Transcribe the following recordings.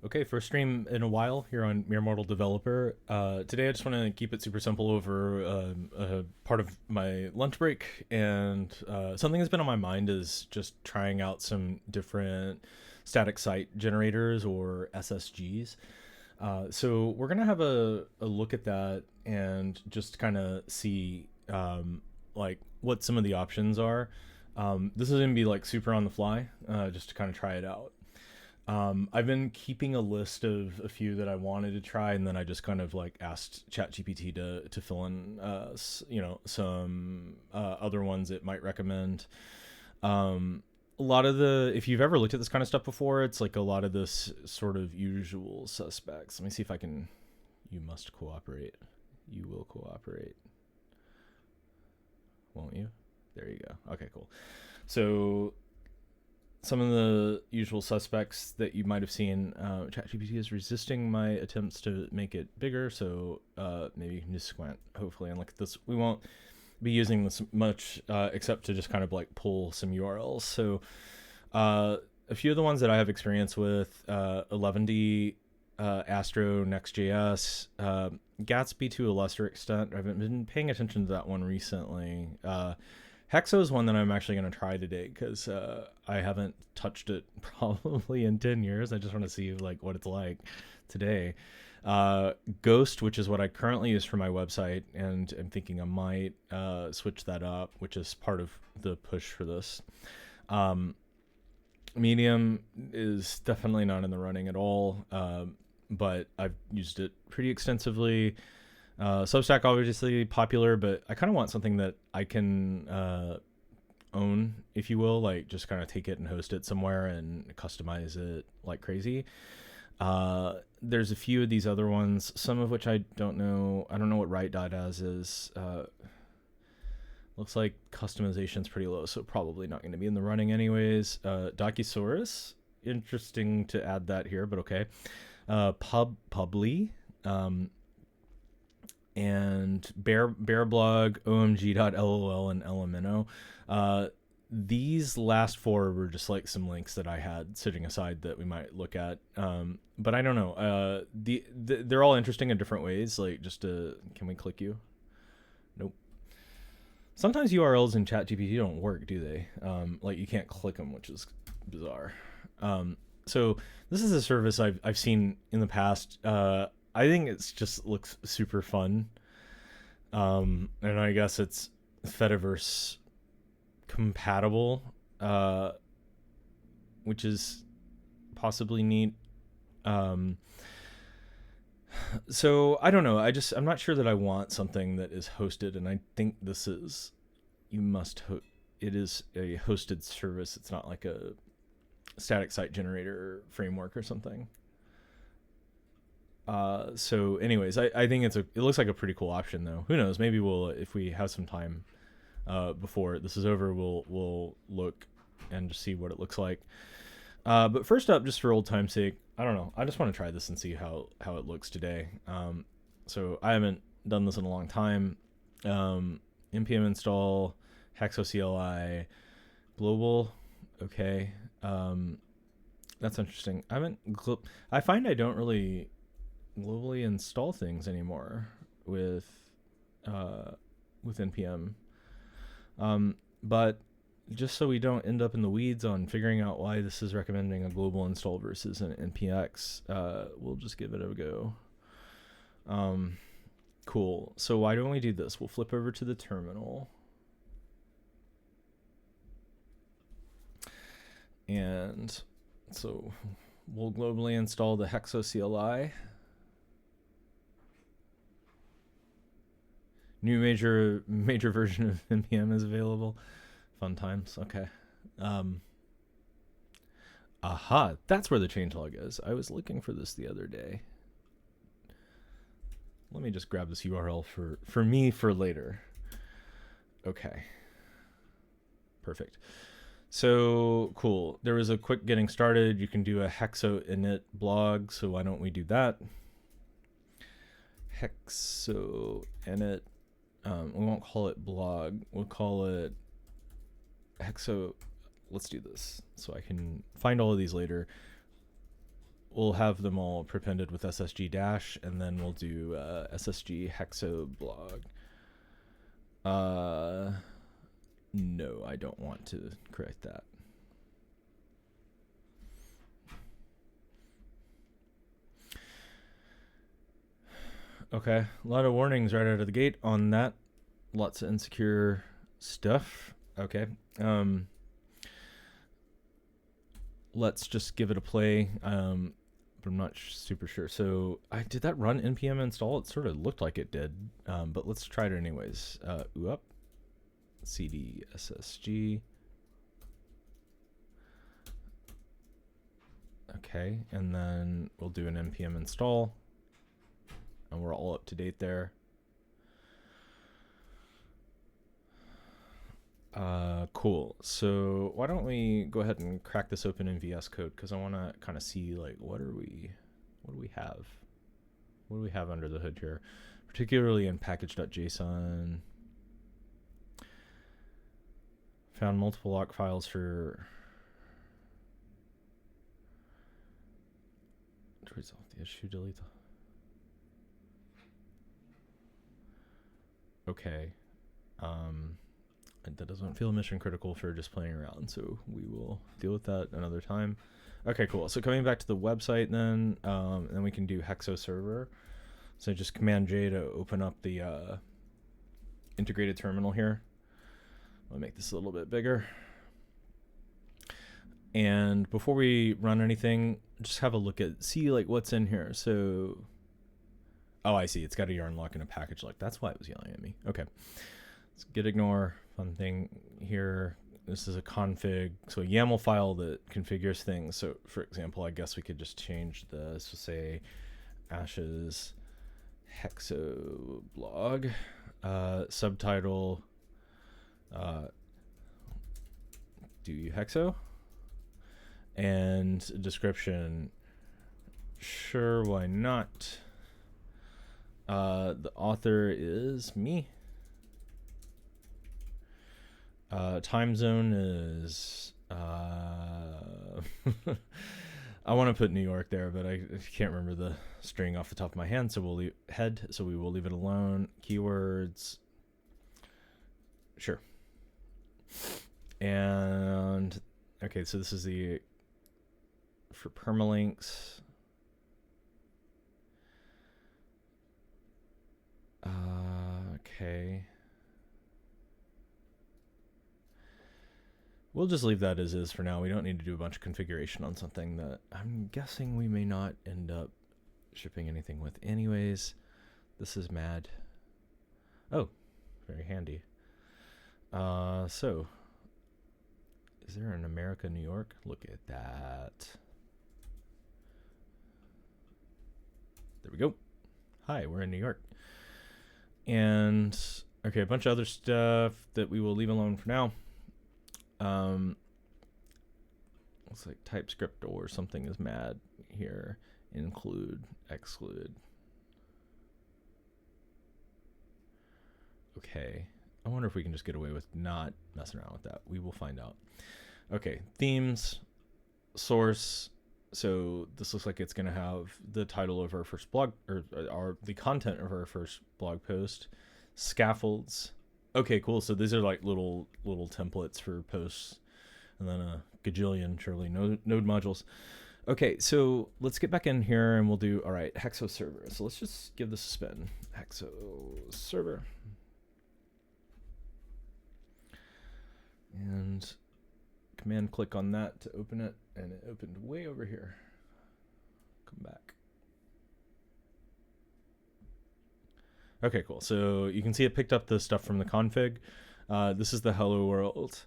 Okay, first stream in a while here on Mere Mortal Developer. Today I just want to keep it super simple over part of my lunch break, and something that's been on my mind is just trying out some different static site generators or SSGs. So we're gonna have a look at that and just kind of see like what some of the options are. This is gonna be like super on the fly, just to kind of try it out. I've been keeping a list of a few that I wanted to try, and then I just kind of like asked ChatGPT to fill in, some other ones it might recommend. A lot of if you've ever looked at this kind of stuff before, it's like a lot of this sort of usual suspects. Let me see if I can. You must cooperate. You will cooperate, won't you? There you go. Okay, cool. So some of the usual suspects that you might have seen. ChatGPT is resisting my attempts to make it bigger, so maybe you can just squint, hopefully, and look at this. We won't be using this much except to just kind of like pull some URLs. So a few of the ones that I have experience with, 11D, Astro, Next.js, Gatsby to a lesser extent. I haven't been paying attention to that one recently. Hexo is one that I'm actually going to try today because I haven't touched it probably in 10 years. I just want to see like what it's like today. Ghost, which is what I currently use for my website, and I'm thinking I might switch that up, which is part of the push for this. Medium is definitely not in the running at all, but I've used it pretty extensively. Substack obviously popular, but I kind of want something that I can own, if you will, like just kind of take it and host it somewhere and customize it like crazy. There's a few of these other ones, some of which I don't know. I don't know what write.as is. Looks like customization's pretty low, so probably not going to be in the running anyways. Docusaurus, interesting to add that here, but okay. Publi, and Bearblog, omg.lol, and Elemento. These last four were just like some links that I had sitting aside that we might look at. But I don't know. They're all interesting in different ways. Like can we click you? Nope. Sometimes URLs in ChatGPT don't work, do they? Like you can't click them, which is bizarre. So this is a service I've seen in the past. I think it's just looks super fun. And I guess it's Fediverse compatible, which is possibly neat. So I don't know. I'm not sure that I want something that is hosted, and I think this is it is a hosted service. It's not like a static site generator framework or something. So anyways, I think it looks like a pretty cool option though. Who knows? Maybe if we have some time, before this is over, we'll look and just see what it looks like. But first up, just for old time's sake, I don't know. I just want to try this and see how it looks today. So I haven't done this in a long time. npm install Hexo CLI global. Okay. That's interesting. I find I don't really globally install things anymore with npm, but just so we don't end up in the weeds on figuring out why this is recommending a global install versus an npx, we'll just give it a go. Cool. So why don't we do this? We'll flip over to the terminal, and so we'll globally install the Hexo CLI. New major version of npm is available. Fun times. Okay. Aha, that's where the changelog is. I was looking for this the other day. Let me just grab this URL for me for later. Okay. Perfect. So cool. There was a quick getting started. You can do a Hexo init blog. So why don't we do that? Hexo init. We won't call it blog. We'll call it Hexo. Let's do this so I can find all of these later. we'll have them all prepended with SSG dash, and then we'll do SSG hexo blog. No, I don't want to correct that. Okay, a lot of warnings right out of the gate on that. Lots of insecure stuff. Okay. Let's just give it a play. But I'm not super sure. So did that run npm install? It sort of looked like it did, but let's try it anyways. Up cd ssg. Okay, and then we'll do an npm install, and we're all up to date there. Cool. So why don't we go ahead and crack this open in VS Code, because I want to kind of see like what do we have? What do we have under the hood here? Particularly in package.json. Found multiple lock files for to resolve the issue. Delete the okay. That doesn't feel mission critical for just playing around, so we will deal with that another time. Okay, cool. So coming back to the website then, then we can do Hexo server. So just Command J to open up the integrated terminal here. I'll make this a little bit bigger. And before we run anything, just have a look at, see like what's in here. So, oh, I see. It's got a yarn lock and a package lock. That's why it was yelling at me. Okay. Let's git ignore. Fun thing here. This is a config, so a YAML file that configures things. So for example, I guess we could just change this to say ashes hexo blog, subtitle, do you hexo, and description, sure, why not. The author is me. Time zone is I want to put New York there, but I can't remember the string off the top of my hand, so we'll leave head, so we will leave it alone. Keywords, sure. And okay, so this is the for permalinks. Okay. We'll just leave that as is for now. We don't need to do a bunch of configuration on something that I'm guessing we may not end up shipping anything with anyways. This is mad. Oh, very handy. So, is there an America, New York? Look at that. There we go. Hi, we're in New York. And, okay, a bunch of other stuff that we will leave alone for now. Looks like TypeScript or something is mad here. Include, exclude. Okay. I wonder if we can just get away with not messing around with that. We will find out. Okay. Themes, source. So this looks like it's going to have the title of our first blog, or the content of our first blog post. Scaffolds. Okay, cool. So these are like little templates for posts, and then a gajillion surely node modules. Okay, so let's get back in here and we'll do, all right, Hexo server. So let's just give this a spin. Hexo server. And command click on that to open it, and it opened way over here. Come back. Okay, cool. So you can see it picked up the stuff from the config. This is the hello world.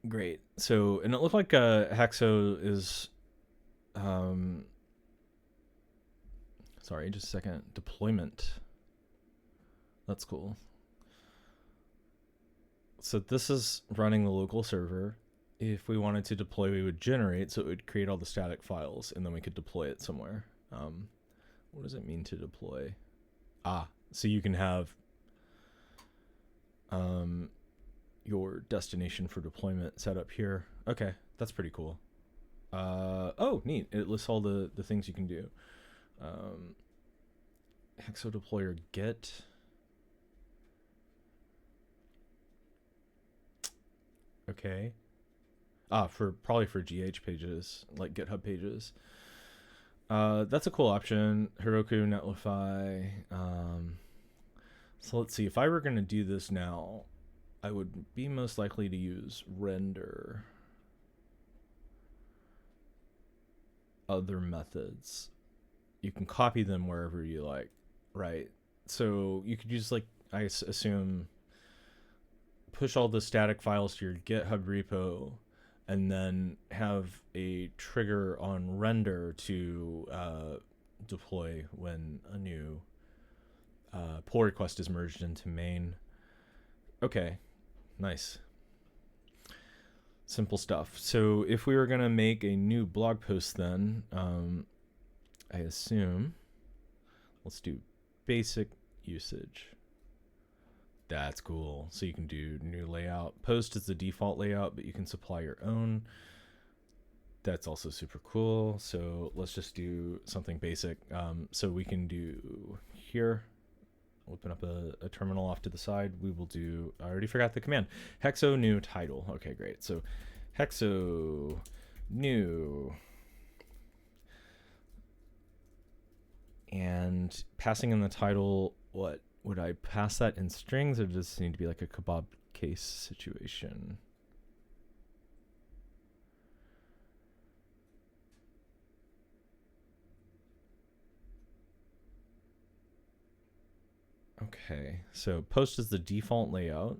Great. So, and it looked like Hexo is, sorry, just a second. Deployment. That's cool. So this is running the local server. If we wanted to deploy, we would generate, so it would create all the static files, and then we could deploy it somewhere. What does it mean to deploy? So you can have your destination for deployment set up here. Okay, that's pretty cool. Oh, neat. It lists all the things you can do. Hexo deployer get. Okay. Probably for GH pages, like GitHub pages. That's a cool option. Heroku, Netlify. So let's see. If I were going to do this now, I would be most likely to use render. Other methods. You can copy them wherever you like, right? So you could use, like, I assume, push all the static files to your GitHub repo, and then have a trigger on render to deploy when a new pull request is merged into main. Okay, nice. Simple stuff. So if we were going to make a new blog post then, I assume, let's do basic usage. That's cool. So you can do new layout. Post is the default layout, but you can supply your own. That's also super cool. So let's just do something basic. So we can do here, open up a terminal off to the side. We will do, I already forgot the command, hexo new title. Okay, great. So hexo new, and passing in the title, what would I pass that in strings, or does this need to be like a kebab case situation? Okay, so post is the default layout.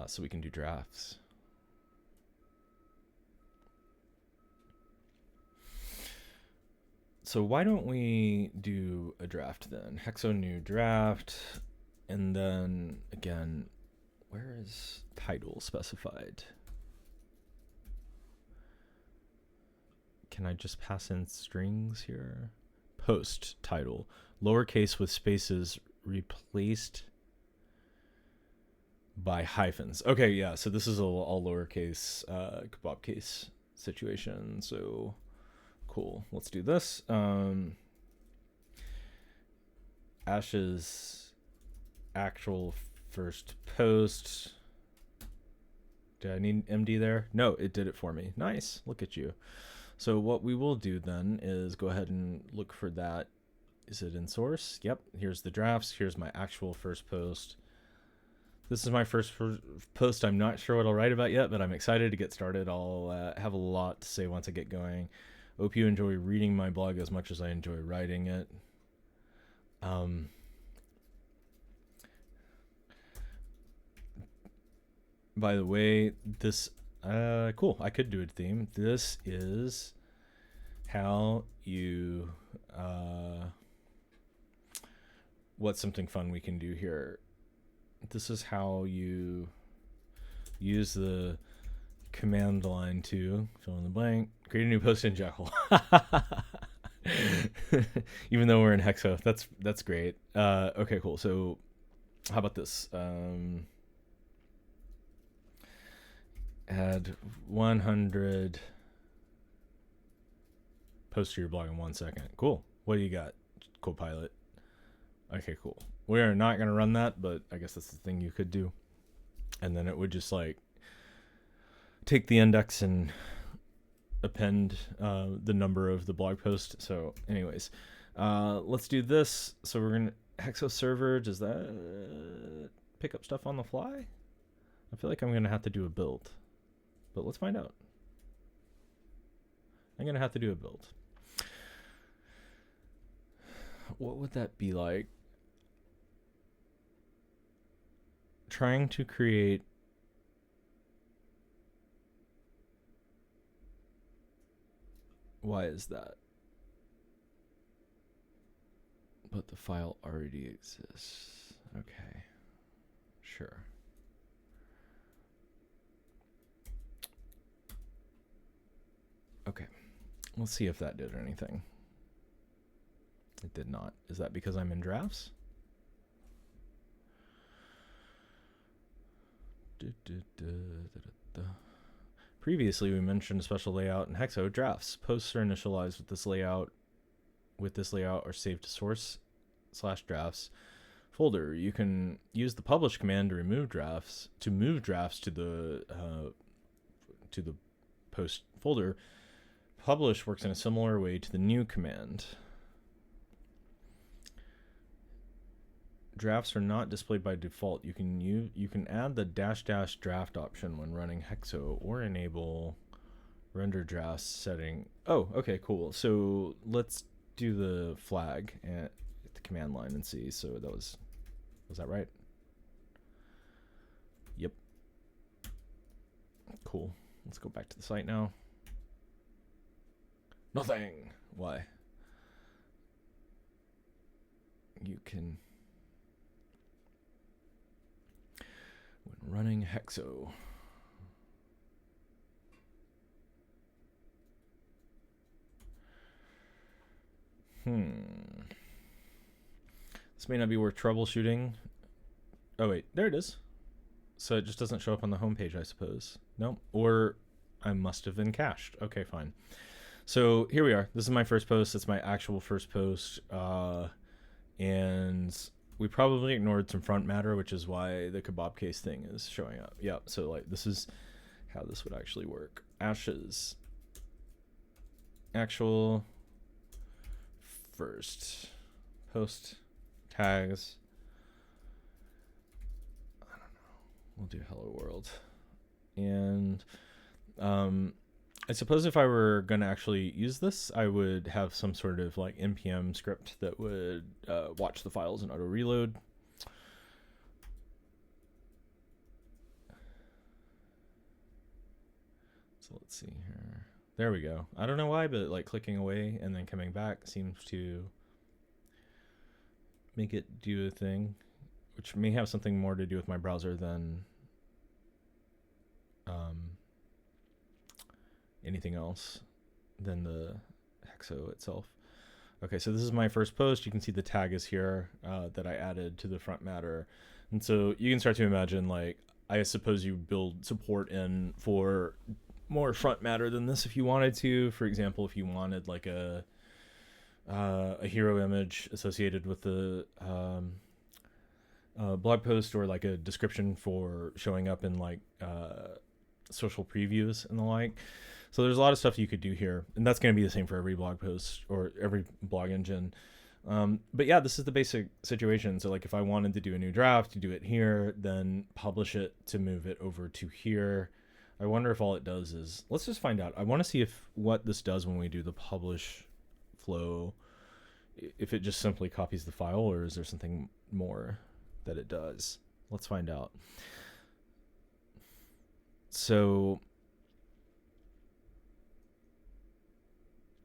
So we can do drafts. So why don't we do a draft then? Hexo new draft, and then again, where is title specified? Can I just pass in strings here? Post title, lowercase with spaces replaced by hyphens. Okay, yeah, so this is a lowercase kebab case situation, so cool. Let's do this. Ash's actual first post. Did I need MD there? No, it did it for me. Nice, look at you. So what we will do then is go ahead and look for that. Is it in source? Yep, here's the drafts. Here's my actual first post. This is my first post. I'm not sure what I'll write about yet, but I'm excited to get started. I'll have a lot to say once I get going. Hope you enjoy reading my blog as much as I enjoy writing it. By the way, this, cool, I could do a theme. This is how you, what's something fun we can do here? This is how you use the command line to fill in the blank, create a new post in Jekyll. Even though we're in Hexo, that's great. Okay, cool. So how about this? Add 100 posts to your blog in 1 second. Cool. What do you got, Copilot? Okay, cool. We are not going to run that, but I guess that's the thing you could do. And then it would just like take the index and append the number of the blog post. So anyways, let's do this. So we're going to Hexo server. Does that pick up stuff on the fly? I feel like I'm going to have to do a build, but let's find out. I'm going to have to do a build. What would that be like? Trying to create why is that? But the file already exists. Okay, sure. Okay, let's see if that did anything. It did not. Is that because I'm in drafts? Previously, we mentioned a special layout in Hexo. Drafts. Posts are initialized with this layout. Are saved to source/drafts folder. You can use the publish command to remove drafts, to move drafts to the post folder. Publish works in a similar way to the new command. Drafts are not displayed by default. You can add the -- draft option when running Hexo, or enable render drafts setting. Oh, okay, cool. So let's do the flag at the command line and see. So that was that right? Yep. Cool. Let's go back to the site now. Nothing. Why? You can, when running Hexo, this may not be worth troubleshooting. Oh wait, there it is. So it just doesn't show up on the home page, I suppose. No, or I must have been cached. Okay, fine. So here we are. This is my first post. It's my actual first post. And we probably ignored some front matter, which is why the kebab case thing is showing up. Yeah, so like this is how this would actually work. Ashes. Actual first post tags. I don't know. We'll do hello world. And I suppose if I were going to actually use this, I would have some sort of like npm script that would watch the files and auto reload. So let's see here. There we go. I don't know why, but like clicking away and then coming back seems to make it do a thing, which may have something more to do with my browser than anything else than the Hexo itself. Okay, so this is my first post. You can see the tag is here that I added to the front matter. And so you can start to imagine, like, I suppose you build support in for more front matter than this if you wanted to. For example, if you wanted like a hero image associated with the blog post, or like a description for showing up in like social previews and the like. So there's a lot of stuff you could do here, and that's going to be the same for every blog post or every blog engine. But yeah, this is the basic situation. So like if I wanted to do a new draft, to do it here, then publish it to move it over to here. I wonder if all it does is, let's just find out. I want to see if what this does when we do the publish flow, if it just simply copies the file, or is there something more that it does? Let's find out. So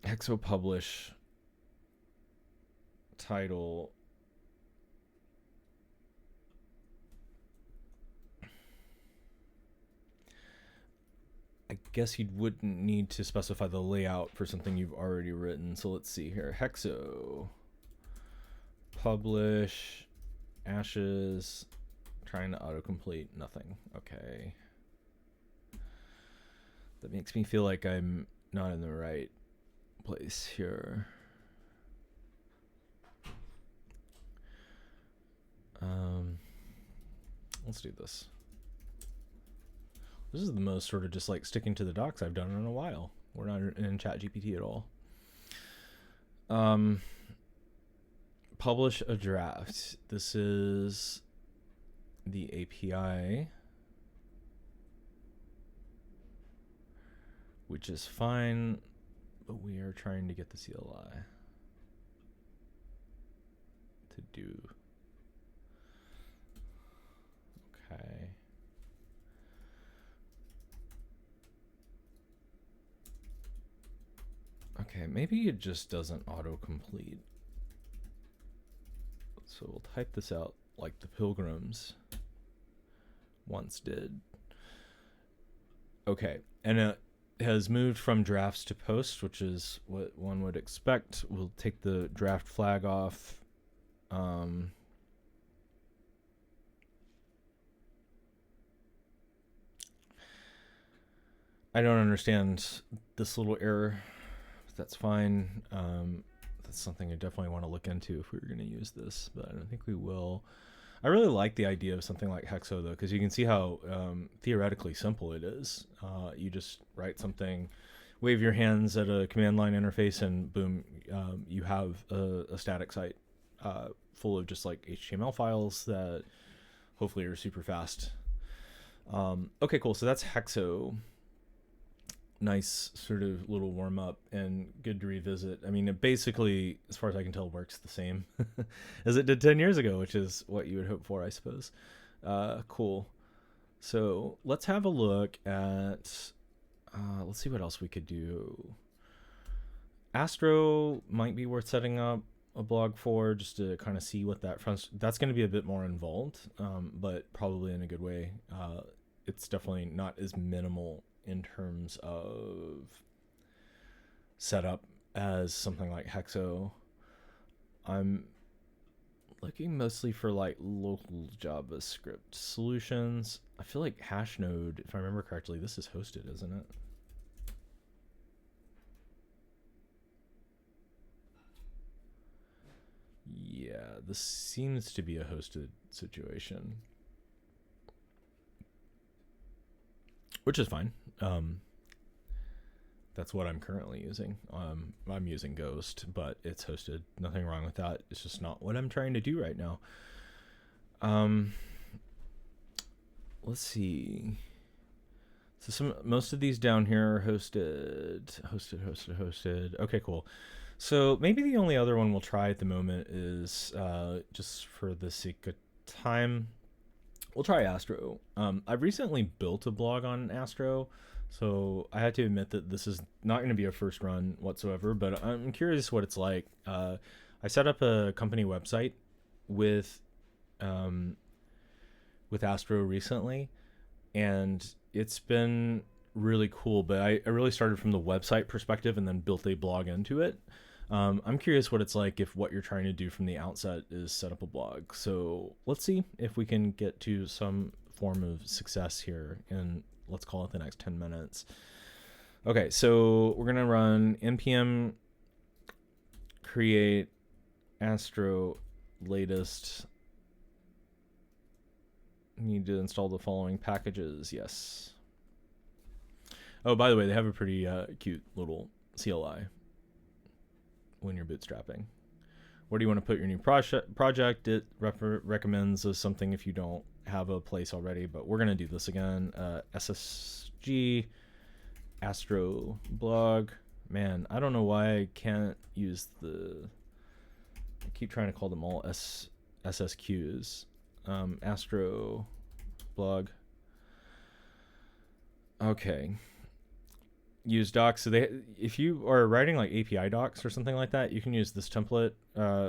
Hexo publish title. I guess you wouldn't need to specify the layout for something you've already written. So let's see here. Hexo publish ashes, trying to autocomplete, nothing. Okay. That makes me feel like I'm not in the right place here. Let's do this. This is the most sort of just like sticking to the docs I've done in a while. We're not in ChatGPT at all. Publish a draft. This is the API, which is fine, but we are trying to get the CLI to do. Okay. Okay, maybe it just doesn't autocomplete. So we'll type this out like the Pilgrims once did. Okay, and it has moved from drafts to posts, which is what one would expect. We'll take the draft flag off. I don't understand this little error. That's fine. That's something I definitely want to look into if we were going to use this, but I don't think we will. I really like the idea of something like Hexo, though, because you can see how theoretically simple it is. You just write something, wave your hands at a command line interface, and boom, you have a static site full of just like HTML files that hopefully are super fast. Okay, cool. So that's Hexo. Nice sort of little warm up and good to revisit. I mean, it basically, as far as I can tell, works the same as it did 10 years ago, which is what you would hope for, I suppose. Cool. So let's have a look at, let's see what else we could do. Astro might be worth setting up a blog for, just to kind of see what that's going to be a bit more involved, but probably in a good way. It's definitely not as minimal in terms of setup as something like Hexo. I'm looking mostly for like local JavaScript solutions. I feel like Hashnode, if I remember correctly, this is hosted, isn't it? Yeah, this seems to be a hosted situation, which is fine. That's what I'm currently using. I'm using Ghost, but it's hosted. Nothing wrong with that. It's just not what I'm trying to do right now. Let's see. So most of these down here are hosted. Okay, cool. So maybe the only other one we'll try at the moment is, just for the sake of time, we'll try Astro. I've recently built a blog on Astro, so I had to admit that this is not going to be a first run whatsoever, but I'm curious what it's like. I set up a company website with Astro recently, and it's been really cool, but I really started from the website perspective and then built a blog into it. I'm curious what it's like if what you're trying to do from the outset is set up a blog. So let's see if we can get to some form of success here in, let's call it, the next 10 minutes. Okay, so we're going to run npm create Astro latest. Need to install the following packages. Yes. Oh, by the way, they have a pretty cute little CLI when you're bootstrapping. Where do you want to put your new project? It recommends something if you don't have a place already, but we're going to do this again. SSG, Astro blog. Man, I don't know why I can't use I keep trying to call them all SSQs. Astro blog. Okay. Use docs. So if you are writing like API docs or something like that, you can use this template,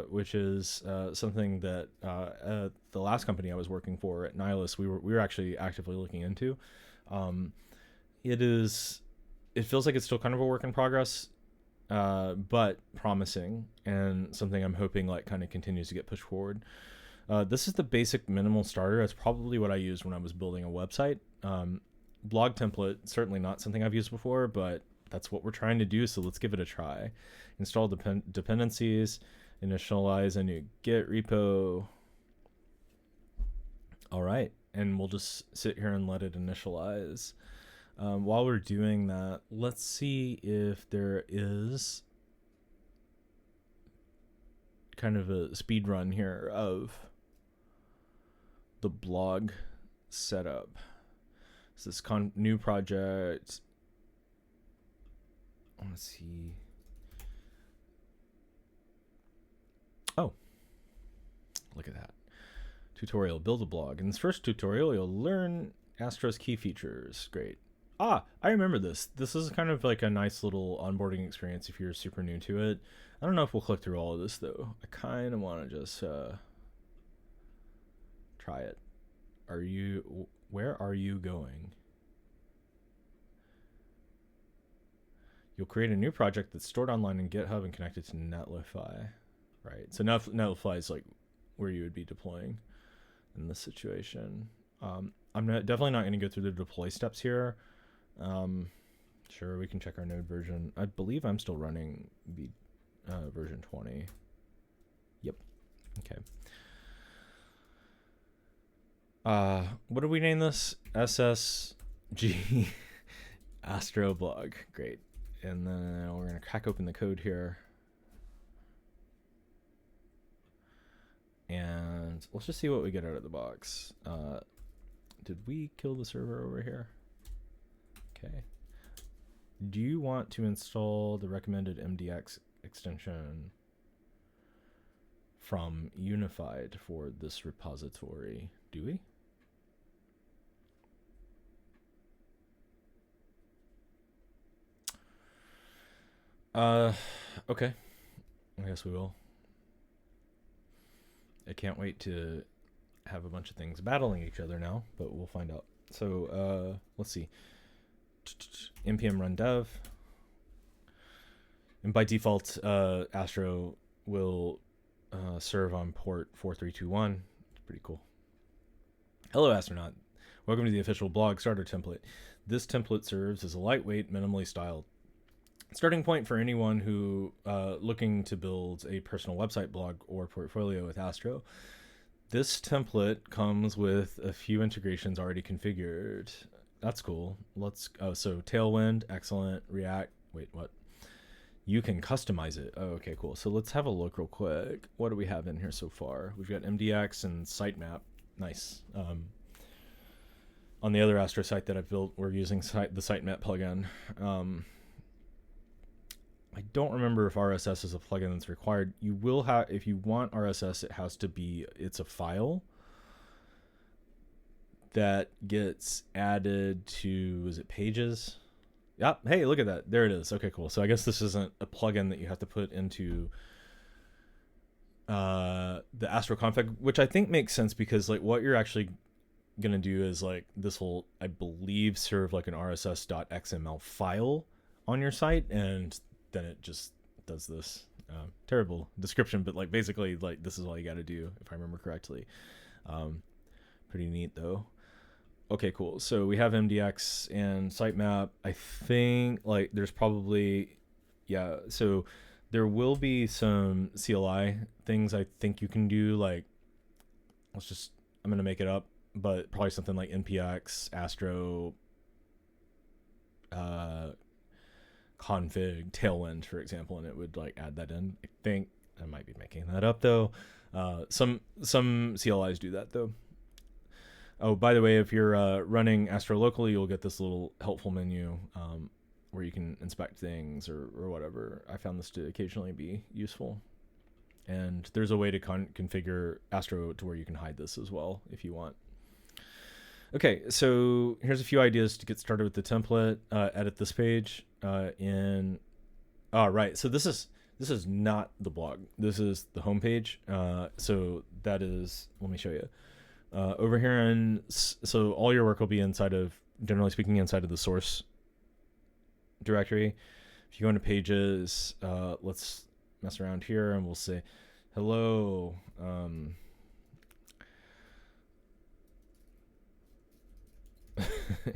which is something that the last company I was working for at Nihilus, we were actually actively looking into. It feels like it's still kind of a work in progress, but promising, and something I'm hoping like kind of continues to get pushed forward. This is the basic minimal starter. That's probably what I used when I was building a website. Blog template, certainly not something I've used before, but that's what we're trying to do, so let's give it a try. Install dependencies, initialize a new Git repo. All right, and we'll just sit here and let it initialize. While we're doing that, let's see if there is kind of a speed run here of the blog setup. So this new project. Let's see. Oh, look at that. Tutorial, build a blog. In this first tutorial, you'll learn Astro's key features. Great. I remember this. This is kind of like a nice little onboarding experience if you're super new to it. I don't know if we'll click through all of this, though. I kind of want to just try it. Where are you going? You'll create a new project that's stored online in GitHub and connected to Netlify. Right. So Netlify is like where you would be deploying in this situation. I'm definitely not going to go through the deploy steps here. Sure, we can check our node version. I believe I'm still running version 20. Yep. Okay. What did we name this? SSG Astro blog. Great. And then we're going to crack open the code here. And let's just see what we get out of the box. Did we kill the server over here? Okay. Do you want to install the recommended MDX extension from Unified for this repository? Do we? Okay. I guess we will. I can't wait to have a bunch of things battling each other now, but we'll find out. So, let's see. npm run dev. And by default, Astro will serve on port 4321. It's pretty cool. Hello, astronaut. Welcome to the official blog starter template. This template serves as a lightweight, minimally styled starting point for anyone who looking to build a personal website, blog, or portfolio with Astro. This template comes with a few integrations already configured. That's cool. So Tailwind, excellent. React, wait, what? You can customize it. Oh, okay, cool. So let's have a look real quick. What do we have in here so far? We've got MDX and sitemap. Nice. On the other Astro site that I've built, we're using the sitemap plugin. I don't remember if RSS is a plugin that's required. You will have, if you want RSS, it's a file that gets added to, is it Pages? Yep. Hey, look at that. There it is. Okay, cool. So I guess this isn't a plugin that you have to put into the Astro config, which I think makes sense because like what you're actually going to do is like this will, I believe, serve like an RSS.xml file on your site, and then it just does this. Terrible description, but like basically like this is all you got to do if I remember correctly. Pretty neat though. Okay, cool. So we have MDX and sitemap. I think like there's probably, yeah. So there will be some CLI things I think you can do. Like, I'm going to make it up, but probably something like npx astro config tailwind, for example, and it would like add that in. I think I might be making that up though. Some CLIs do that though. Oh, by the way, if you're running Astro locally, you'll get this little helpful menu where you can inspect things or whatever. I found this to occasionally be useful. And there's a way to configure Astro to where you can hide this as well if you want. Okay, so here's a few ideas to get started with the template. Edit this page right. So this is not the blog. This is the homepage. So that is, let me show you. Over here, and so all your work will be generally speaking, inside of the source directory. If you go into pages, let's mess around here and we'll say, hello.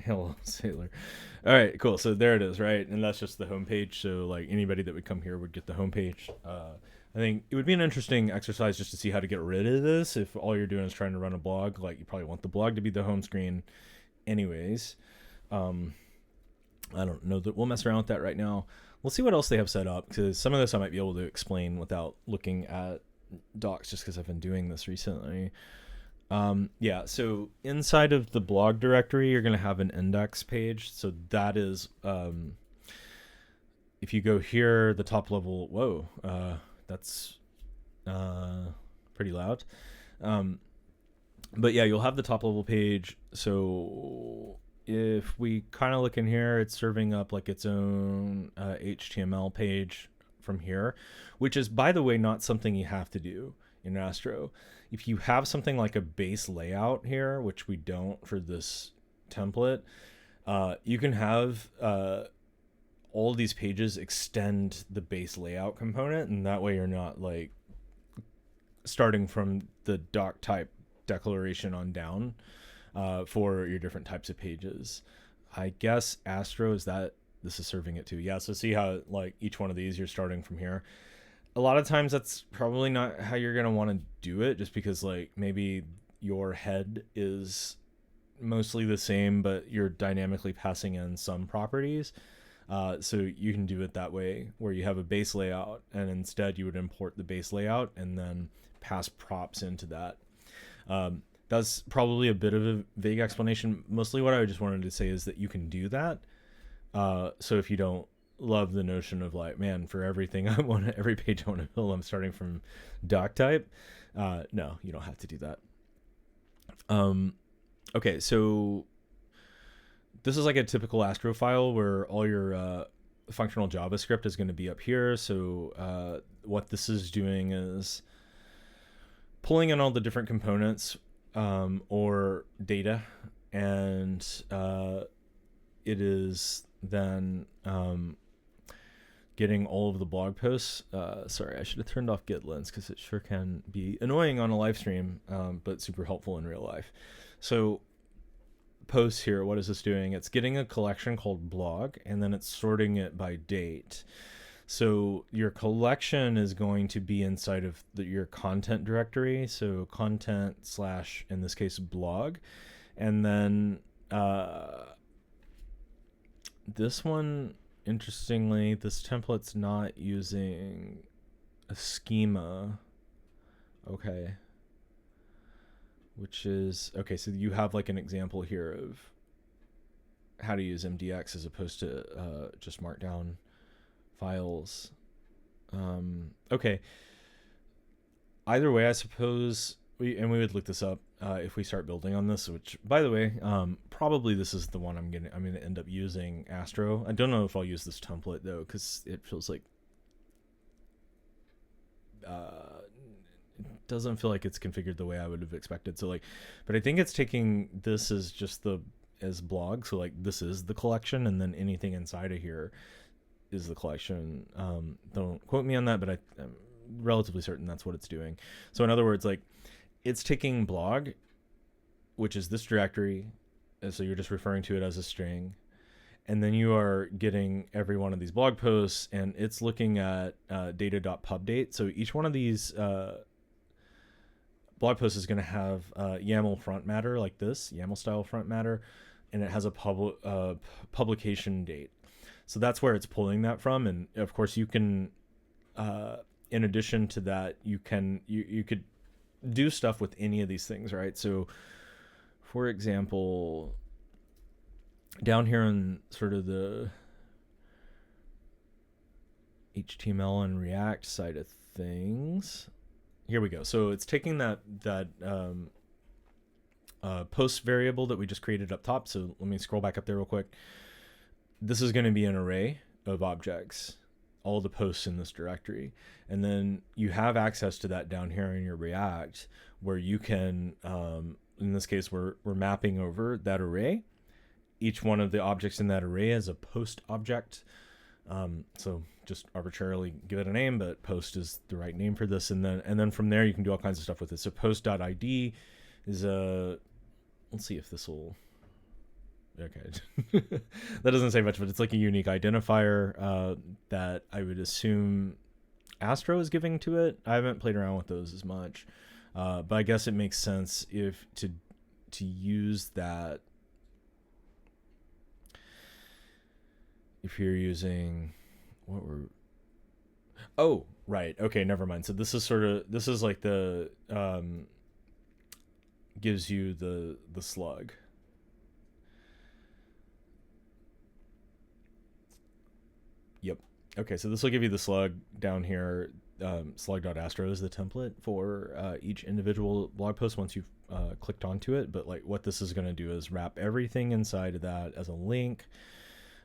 Hello, Sailor. All right, cool. So there it is, right? And that's just the homepage. So like anybody that would come here would get the homepage. I think it would be an interesting exercise just to see how to get rid of this. If all you're doing is trying to run a blog, like you probably want the blog to be the home screen anyways. I don't know that we'll mess around with that right now. We'll see what else they have set up, because some of this I might be able to explain without looking at docs just because I've been doing this recently. Yeah, so inside of the blog directory, you're going to have an index page. So that is, if you go here, the top level, whoa, that's pretty loud. But yeah, you'll have the top level page. So if we kind of look in here, it's serving up like its own HTML page from here, which is, by the way, not something you have to do in Astro. If you have something like a base layout here, which we don't for this template, you can have all these pages extend the base layout component, and that way you're not like starting from the doc type declaration on down for your different types of pages. I guess Astro, is that this is serving it to. Yeah, so see how like each one of these you're starting from here. A lot of times that's probably not how you're gonna want to do it, just because like maybe your head is mostly the same, but you're dynamically passing in some properties. So you can do it that way, where you have a base layout, and instead you would import the base layout and then pass props into that. That's probably a bit of a vague explanation. Mostly what I just wanted to say is that you can do that. So if you don't love the notion of like, man, for everything I want, every page I want to build, I'm starting from doc type. No, you don't have to do that. Okay, so this is like a typical Astro file where all your functional JavaScript is going to be up here. So what this is doing is pulling in all the different components or data, and it is then getting all of the blog posts. Sorry, I should have turned off git lens because it sure can be annoying on a live stream, but super helpful in real life. So posts here, what is this doing? It's getting a collection called blog, and then it's sorting it by date. So your collection is going to be inside of your content directory. So content / in this case blog, and then this one, interestingly, this template's not using a schema. Okay. Which is, okay, so you have like an example here of how to use MDX as opposed to just markdown files. Okay. Either way, I suppose, we would look this up if we start building on this, which, by the way, probably this is the one I'm gonna end up using Astro. I don't know if I'll use this template though, because it feels like it doesn't feel like it's configured the way I would have expected. So like, but I think it's taking this as just as blog. So like this is the collection, and then anything inside of here is the collection. Don't quote me on that, but I'm relatively certain that's what it's doing. So in other words, like it's taking blog, which is this directory, and so you're just referring to it as a string, and then you are getting every one of these blog posts, and it's looking at data.pubdate. So each one of these blog posts is going to have YAML front matter like this, YAML style front matter, and it has a publication date. So that's where it's pulling that from. And of course you can, in addition to that, you could do stuff with any of these things, right? So for example, down here on sort of the HTML and React side of things, here we go. So it's taking that post variable that we just created up top. So let me scroll back up there real quick. This is going to be an array of objects, all the posts in this directory. And then you have access to that down here in your React, where you can, in this case, we're mapping over that array. Each one of the objects in that array is a post object. So just arbitrarily give it a name, but post is the right name for this. And then from there, you can do all kinds of stuff with it. So post.id is let's see if this will, okay. That doesn't say much, but it's like a unique identifier that I would assume Astro is giving to it. I haven't played around with those as much, but I guess it makes sense if to use that if you're using oh, right, okay, never mind. So this is like the gives you the slug. Yep. Okay, so this will give you the slug down here. Slug.astro is the template for each individual blog post once you've clicked onto it. But like what this is going to do is wrap everything inside of that as a link.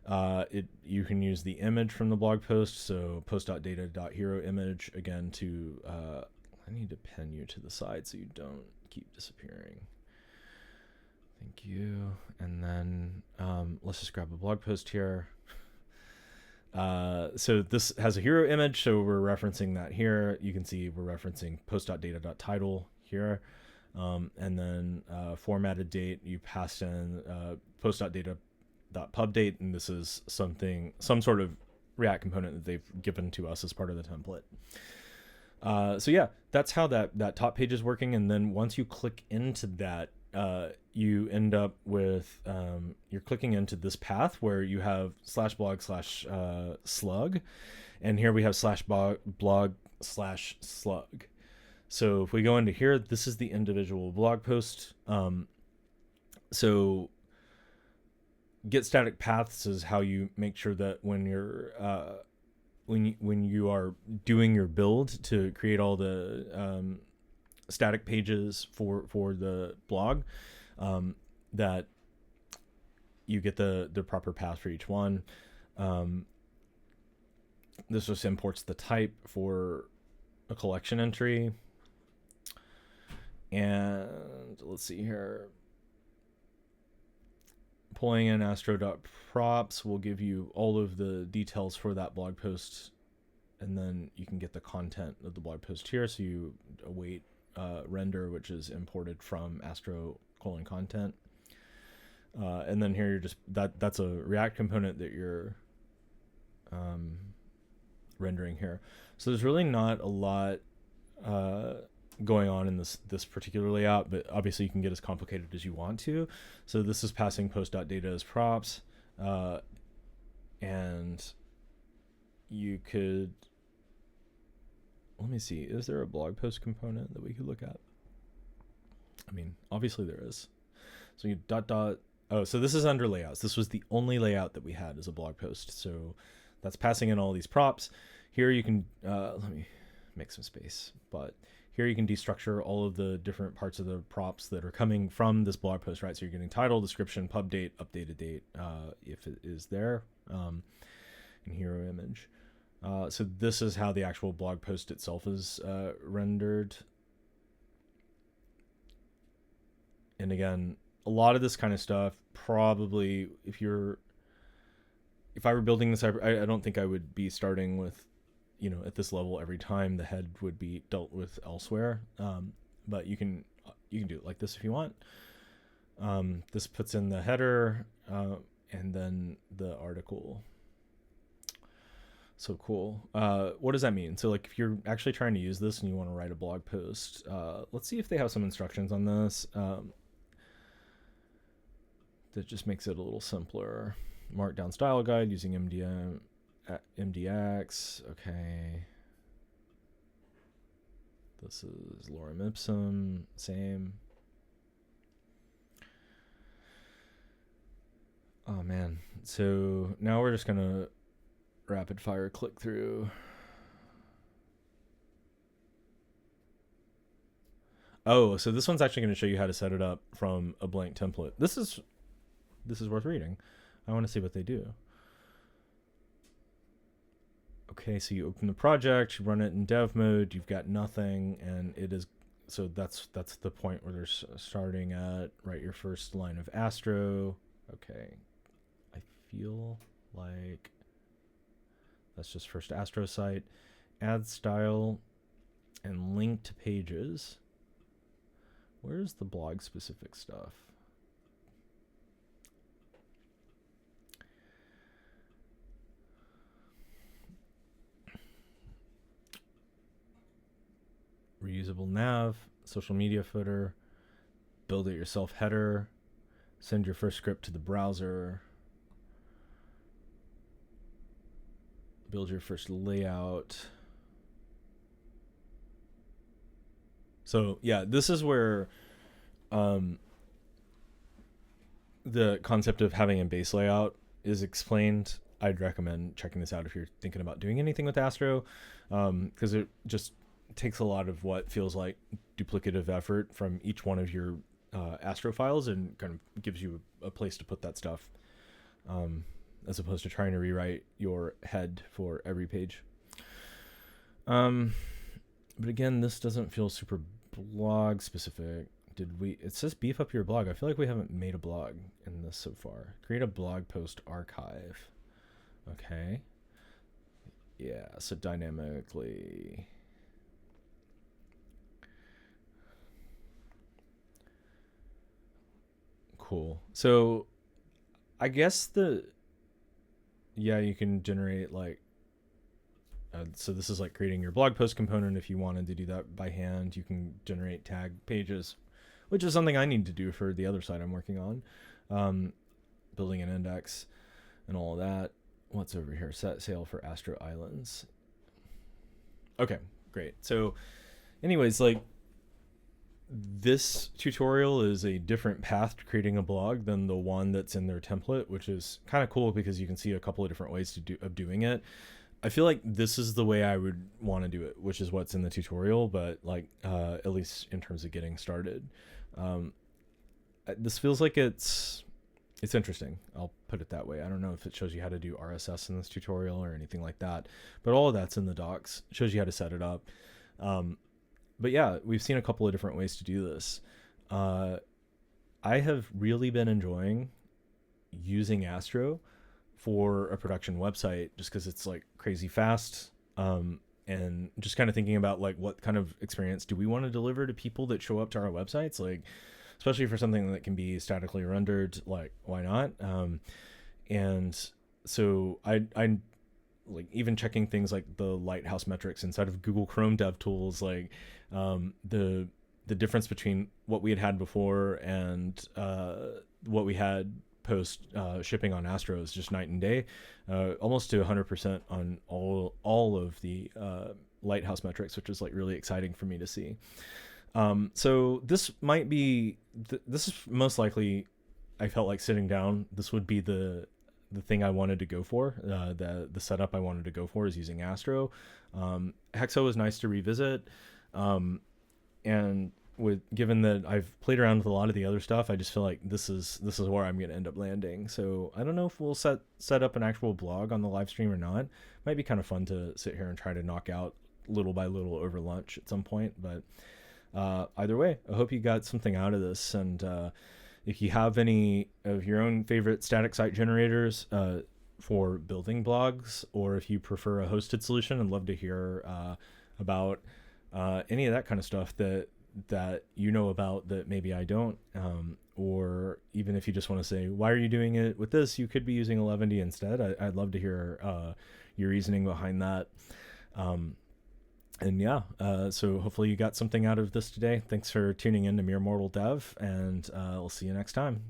You can use the image from the blog post. So post.data.hero image again to I need to pin you to the side so you don't keep disappearing. Thank you. And then let's just grab a blog post here. So this has a hero image, so we're referencing that here. You can see we're referencing post.data.title here. And then formatted date, you passed in post.data pub date, and this is some sort of React component that they've given to us as part of the template. So yeah, that's how that top page is working. And then once you click into that, you end up with you're clicking into this path where you have /blog/slug, and here we have /blog/slug. So if we go into here, this is the individual blog post. So get static paths is how you make sure that when you're when you are doing your build to create all the static pages for the blog, that you get the proper path for each one. This just imports the type for a collection entry. And let's see here. Pulling in astro.props will give you all of the details for that blog post, and then you can get the content of the blog post here. So you await render, which is imported from astro:content. And then here you're just that's a React component that you're rendering here. So there's really not a lot going on in this particular layout, but obviously you can get as complicated as you want to. So this is passing post.data as props, and you could, let me see, is there a blog post component that we could look at? I mean, obviously there is. So you oh, so this is under layouts. This was the only layout that we had as a blog post. So that's passing in all these props. Here you can, let me make some space, but here you can destructure all of the different parts of the props that are coming from this blog post, right? So you're getting title, description, pub date, updated date, if it is there, and hero image. So this is how the actual blog post itself is rendered. And again, a lot of this kind of stuff, probably if I were building this, I don't think I would be starting with, at this level every time. The head would be dealt with elsewhere. But you can do it like this if you want. This puts in the header, and then the article. So cool. What does that mean? So like if you're actually trying to use this and you want to write a blog post, let's see if they have some instructions on this. That just makes it a little simpler. Markdown style guide using MDX. Okay. This is lorem ipsum. Same. Oh man. So now we're just gonna rapid fire click through. Oh, so this one's actually going to show you how to set it up from a blank template. This is worth reading. I want to see what they do. Okay, so you open the project, you run it in dev mode, you've got nothing, and it is, so that's the point where they're starting at, write your first line of Astro. Okay, I feel like that's just first Astro site. Add style and link to pages. Where's the blog specific stuff? Reusable nav, social media footer, build it yourself header, send your first script to the browser, build your first layout. So yeah, this is where the concept of having a base layout is explained. I'd recommend checking this out if you're thinking about doing anything with Astro, because it just takes a lot of what feels like duplicative effort from each one of your Astro files and kind of gives you a place to put that stuff, as opposed to trying to rewrite your head for every page. But again, this doesn't feel super blog specific. It says beef up your blog. I feel like we haven't made a blog in this so far. Create a blog post archive. Okay. Yeah, so dynamically. Cool. So I guess yeah, you can generate like, so this is like creating your blog post component. If you wanted to do that by hand, you can generate tag pages, which is something I need to do for the other site I'm working on, building an index and all of that. What's over here? Set sail for Astro Islands. Okay, great. So anyways, like, this tutorial is a different path to creating a blog than the one that's in their template, which is kind of cool because you can see a couple of different ways of doing it. I feel like this is the way I would want to do it, which is what's in the tutorial, but like, at least in terms of getting started. This feels like it's interesting. I'll put it that way. I don't know if it shows you how to do RSS in this tutorial or anything like that, but all of that's in the docs. It shows you how to set it up. But yeah, we've seen a couple of different ways to do this. I have really been enjoying using Astro for a production website just because it's like crazy fast. And just kind of thinking about like, what kind of experience do we want to deliver to people that show up to our websites? Like, especially for something that can be statically rendered, like, why not? And so I like even checking things like the Lighthouse metrics inside of Google Chrome DevTools, like, the difference between what we had before and what we had post shipping on Astro is just night and day, almost to 100% on all of the Lighthouse metrics, which is like really exciting for me to see. So this might be this is most likely, I felt like sitting down, this would be the thing I wanted to go for. The setup I wanted to go for is using Astro. Hexo is nice to revisit, and given that I've played around with a lot of the other stuff, I just feel like this is where I'm going to end up landing. So I don't know if we'll set up an actual blog on the live stream or not. Might be kind of fun to sit here and try to knock out little by little over lunch at some point. But either way, I hope you got something out of this. And if you have any of your own favorite static site generators for building blogs, or if you prefer a hosted solution, I'd love to hear about any of that kind of stuff that you know about that maybe I don't, or even if you just want to say, why are you doing it with this? You could be using 11D instead. I'd love to hear your reasoning behind that. And yeah, so hopefully you got something out of this today. Thanks for tuning in to Mere Mortal Dev, and we'll see you next time.